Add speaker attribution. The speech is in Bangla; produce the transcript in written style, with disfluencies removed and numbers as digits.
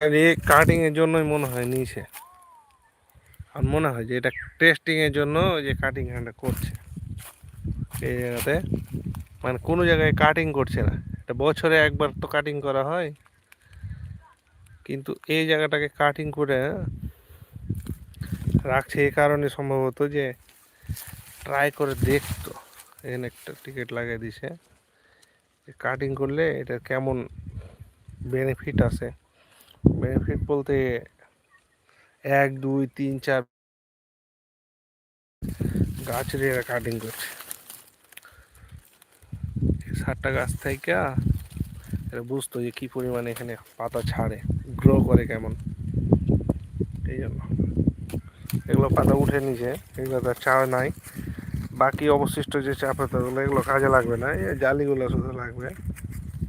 Speaker 1: আর এই কাটিং এর জন্যই মনে হয় নিয়েছে। আর মনে হয় যে এটা টেস্টিং এর জন্য ওই যে কাটিং হ্যান্ডটা করছে এই জায়গাতে। মানে কোনো জায়গায় কাটিং করছে না, এটা বছরে একবার তো কাটিং করা হয়, কিন্তু এই জায়গাটাকে কাটিং করে রাখছে এই কারণে সম্ভবত যে ট্রাই করে দেখতো। এখানে একটা টিকিট লাগিয়ে দিছে, কাটিং করলে এটা কেমন বেনিফিট আছে। বেনিফিট বলতে 1 2 3 4 গাছের এরা কাটিং করছে, 7টা গাছ থেকে এটা বুঝতো যে কি পরিমাণে এখানে পাতা ছাড়ে, গ্রো করে কেমন। এই জন্য এগুলো পাতা উঠে নিছে, এগুলো তার চাষ নাই। বাকি অবশিষ্ট যে চা পাতাগুলো এগুলো কাজে লাগবে না, এই জালিগুলো শুধু লাগবে।